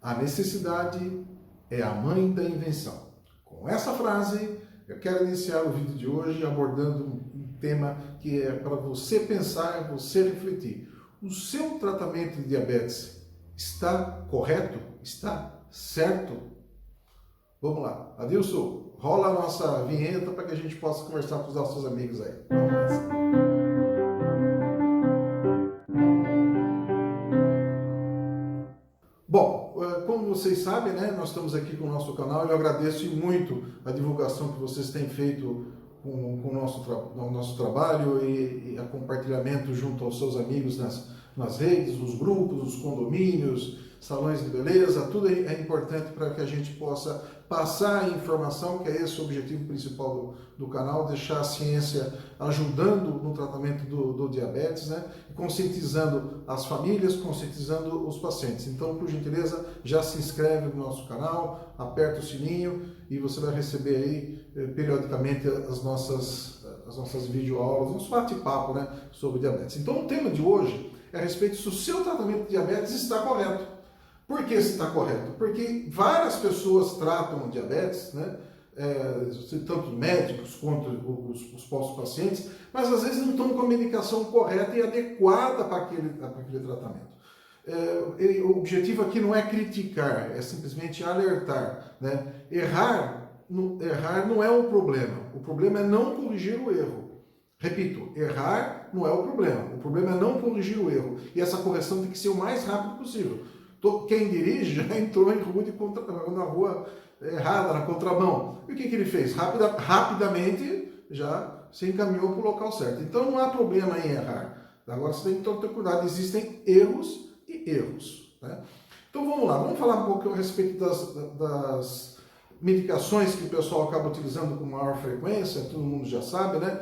A necessidade é a mãe da invenção. Com essa frase, eu quero iniciar o vídeo de hoje abordando um tema que é para você pensar, você refletir. O seu tratamento de diabetes está correto? Está certo? Vamos lá. Adilson, rola a nossa vinheta para que a gente possa conversar com os nossos amigos aí. Vamos lá. Bom, como vocês sabem, né, nós estamos aqui com o nosso canal e eu agradeço muito a divulgação que vocês têm feito com o nosso trabalho e a compartilhamento junto aos seus amigos nas redes, nos grupos, nos condomínios, salões de beleza, tudo é importante para que a gente possa passar a informação, que é esse o objetivo principal do canal, deixar a ciência ajudando no tratamento do diabetes, né? Conscientizando as famílias, conscientizando os pacientes. Então, por gentileza, já se inscreve no nosso canal, aperta o sininho e você vai receber aí periodicamente as nossas videoaulas, nosso bate-papo, né, sobre diabetes. Então, o tema de hoje é a respeito se o seu tratamento de diabetes está correto. Por que está correto? Porque várias pessoas tratam diabetes, né? Tanto médicos quanto os próprios pacientes, mas às vezes não estão com a medicação correta e adequada para aquele tratamento. O objetivo aqui não é criticar, é simplesmente alertar, né? Errar não é o problema é não corrigir o erro. Repito, errar não é o problema é não corrigir o erro, e essa correção tem que ser o mais rápido possível. Quem dirige já entrou na rua errada, na contramão. E o que ele fez? Rapidamente já se encaminhou para o local certo. Então não há problema em errar. Agora você tem que ter cuidado, existem erros e erros, né? Então vamos lá, vamos falar um pouco a respeito das medicações que o pessoal acaba utilizando com maior frequência, todo mundo já sabe, né?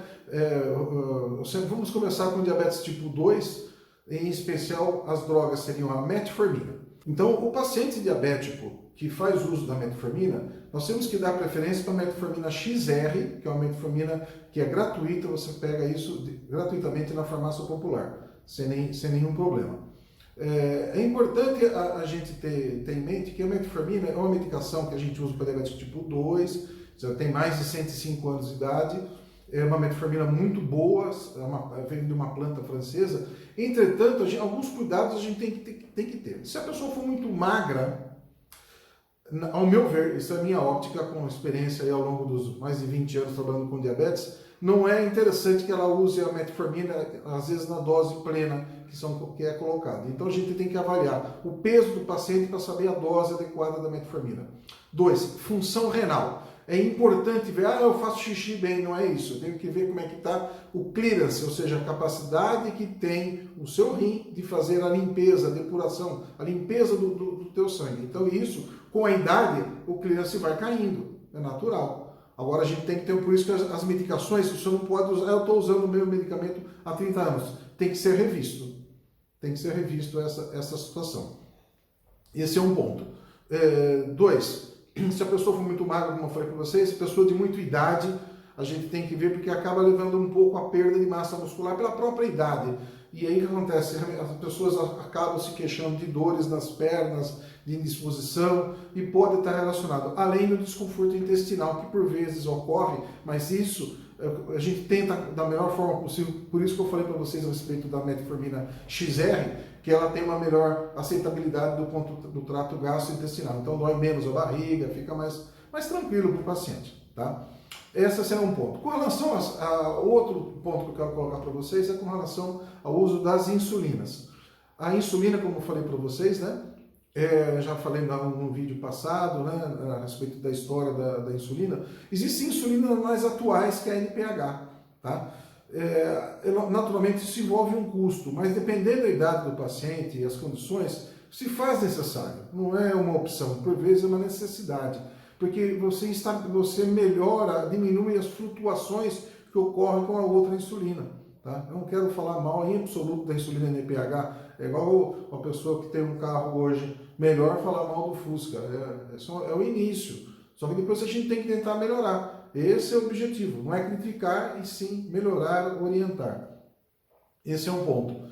Vamos começar com diabetes tipo 2, em especial as drogas seriam a metformina. Então, o paciente diabético que faz uso da metformina, nós temos que dar preferência para a metformina XR, que é uma metformina que é gratuita, você pega isso gratuitamente na farmácia popular, sem nenhum problema. É importante a gente ter em mente que a metformina é uma medicação que a gente usa para diabetes tipo 2, já tem mais de 105 anos de idade, é uma metformina muito boa, vem de uma planta francesa. Entretanto, alguns cuidados a gente tem que ter. Se a pessoa for muito magra, ao meu ver, isso é a minha óptica com experiência aí ao longo dos mais de 20 anos trabalhando com diabetes, não é interessante que ela use a metformina, às vezes na dose plena que é colocada. Então a gente tem que avaliar o peso do paciente para saber a dose adequada da metformina. 2. Função renal. É importante ver, eu faço xixi bem, não é isso. Eu tenho que ver como é que está o clearance, ou seja, a capacidade que tem o seu rim de fazer a limpeza, a depuração, a limpeza do teu sangue. Então isso, com a idade, o clearance vai caindo, é natural. Agora a gente tem que ter, por isso que as medicações, você não pode usar, eu estou usando o meu medicamento há 30 anos, tem que ser revisto. Tem que ser revisto essa situação. Esse é um ponto. 2. Se a pessoa for muito magra, como eu falei para vocês, pessoa de muita idade, a gente tem que ver porque acaba levando um pouco a perda de massa muscular pela própria idade. E aí o que acontece? As pessoas acabam se queixando de dores nas pernas, de indisposição, e pode estar relacionado, além do desconforto intestinal, que por vezes ocorre, mas isso a gente tenta da melhor forma possível, por isso que eu falei para vocês a respeito da metformina XR, que ela tem uma melhor aceitabilidade do ponto do trato gastrointestinal. Então dói menos a barriga, fica mais tranquilo para o paciente, tá? Esse será um ponto. Com relação a outro ponto que eu quero colocar para vocês é com relação ao uso das insulinas. A insulina, como eu falei para vocês, né? Já falei no vídeo passado, né, a respeito da história da insulina. Existem insulinas mais atuais que a NPH, tá? Naturalmente isso envolve um custo, mas dependendo da idade do paciente e as condições, se faz necessário. Não é uma opção, por vezes é uma necessidade, porque você melhora, diminui as flutuações que ocorrem com a outra insulina. Tá? Eu não quero falar mal em absoluto da insulina NPH, é igual a pessoa que tem um carro hoje, melhor falar mal do Fusca, é o início, só que depois a gente tem que tentar melhorar. Esse é o objetivo, não é criticar e sim melhorar, orientar. Esse é um ponto.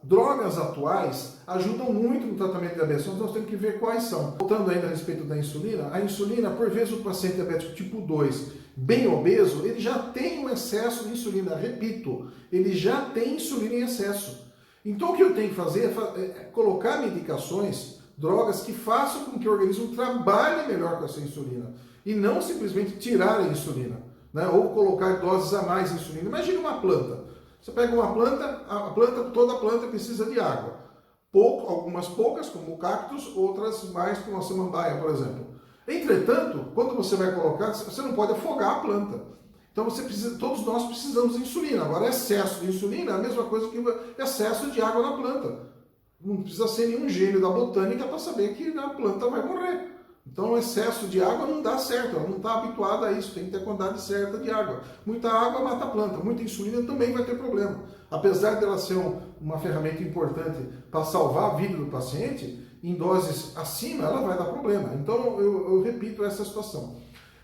drogas atuais ajudam muito no tratamento de diabetes, nós temos que ver quais são. Voltando ainda a respeito da insulina, a insulina, por vezes o paciente diabético tipo 2, bem obeso, ele já tem um excesso de insulina, repito, ele já tem insulina em excesso. Então o que eu tenho que fazer é colocar medicações, drogas que façam com que o organismo trabalhe melhor com essa insulina e não simplesmente tirar a insulina, né? Ou colocar doses a mais de insulina. Imagine uma planta. Você pega uma planta, toda a planta precisa de água. Algumas poucas, como o cactus, outras mais, como a samambaia, por exemplo. Entretanto, quando você vai colocar, você não pode afogar a planta. Então todos nós precisamos de insulina. Agora, excesso de insulina é a mesma coisa que excesso de água na planta. Não precisa ser nenhum gênio da botânica para saber que a planta vai morrer. Então, o excesso de água não dá certo, ela não está habituada a isso, tem que ter a quantidade certa de água. Muita água mata a planta, muita insulina também vai ter problema. Apesar dela ser uma ferramenta importante para salvar a vida do paciente, em doses acima ela vai dar problema. Então, eu repito essa situação.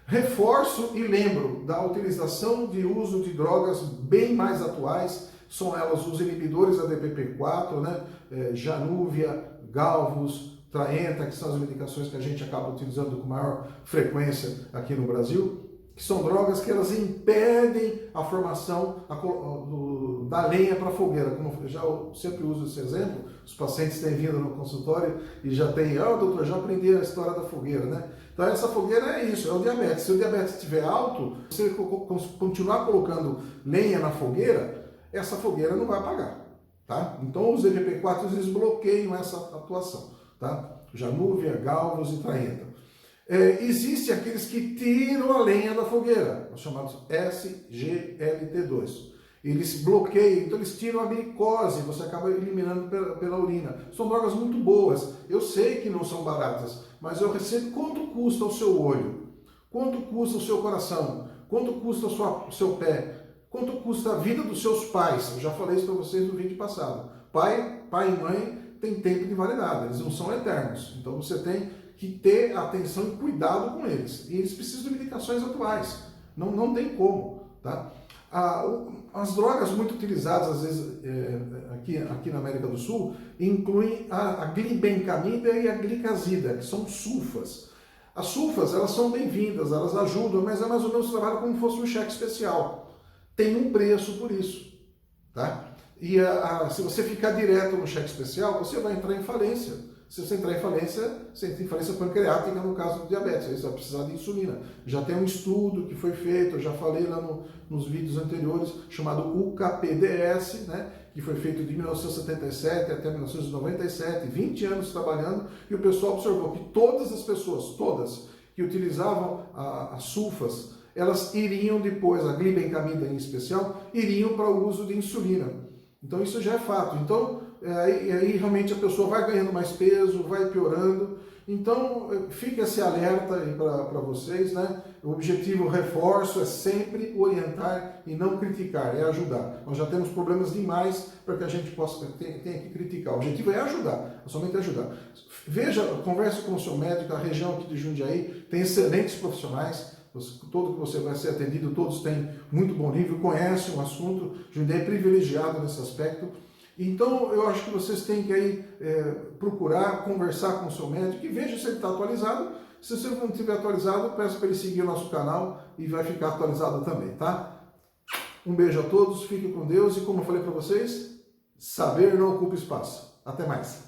Reforço e lembro da utilização de uso de drogas bem mais atuais, são elas os inibidores da DPP-4, né? Januvia, Galvus, Traenta, que são as medicações que a gente acaba utilizando com maior frequência aqui no Brasil, que são drogas que elas impedem a formação da lenha para a fogueira. Como eu sempre uso esse exemplo, os pacientes têm vindo no consultório e já tem, doutor, já aprendi a história da fogueira, né? Então essa fogueira é isso, é o diabetes. Se o diabetes estiver alto, se você continuar colocando lenha na fogueira, essa fogueira não vai apagar, tá? Então os DPP-4 eles bloqueiam essa atuação. Tá? Januvia, Galvus e Traenta. Existem aqueles que tiram a lenha da fogueira, os chamados SGLT2. Eles bloqueiam, então eles tiram a glicose, você acaba eliminando pela urina. São drogas muito boas. Eu sei que não são baratas, mas eu recebo quanto custa o seu olho, quanto custa o seu coração, quanto custa o seu pé, quanto custa a vida dos seus pais. Eu já falei isso para vocês no vídeo passado. Pai e mãe tem tempo de validade, eles não são eternos. Então você tem que ter atenção e cuidado com eles. E eles precisam de medicações atuais. Não tem como. Tá? As drogas muito utilizadas, às vezes, aqui na América do Sul, incluem a glibenclamida e a glicazida, que são sulfas. As sulfas, elas são bem-vindas, elas ajudam, mas é mais ou menos trabalho como se fosse um cheque especial. Tem um preço por isso. Tá? E se você ficar direto no cheque especial, você vai entrar em falência. Se você entrar em falência, você entra em falência pancreática no caso do diabetes. Aí você vai precisar de insulina. Já tem um estudo que foi feito, eu já falei lá nos vídeos anteriores, chamado UKPDS, né, que foi feito de 1977 até 1997, 20 anos trabalhando, e o pessoal observou que todas as pessoas, todas, que utilizavam as sulfas, elas iriam depois, a glibenclamida em especial, iriam para o uso de insulina. Então isso já é fato. Então aí realmente a pessoa vai ganhando mais peso, vai piorando. Então fica esse alerta aí para vocês, né? O objetivo, reforço, é sempre orientar e não criticar, é ajudar. Nós já temos problemas demais para que a gente tenha que criticar. O objetivo é ajudar, é somente ajudar. Veja, converse com o seu médico, a região aqui de Jundiaí tem excelentes profissionais. Todo que você vai ser atendido, todos têm muito bom nível, conhecem o assunto, Jundiaí é privilegiado nesse aspecto. Então, eu acho que vocês têm que aí, procurar, conversar com o seu médico e veja se ele está atualizado. Se você não estiver atualizado, peço para ele seguir o nosso canal e vai ficar atualizado também, tá? Um beijo a todos, fiquem com Deus e como eu falei para vocês, saber não ocupa espaço. Até mais!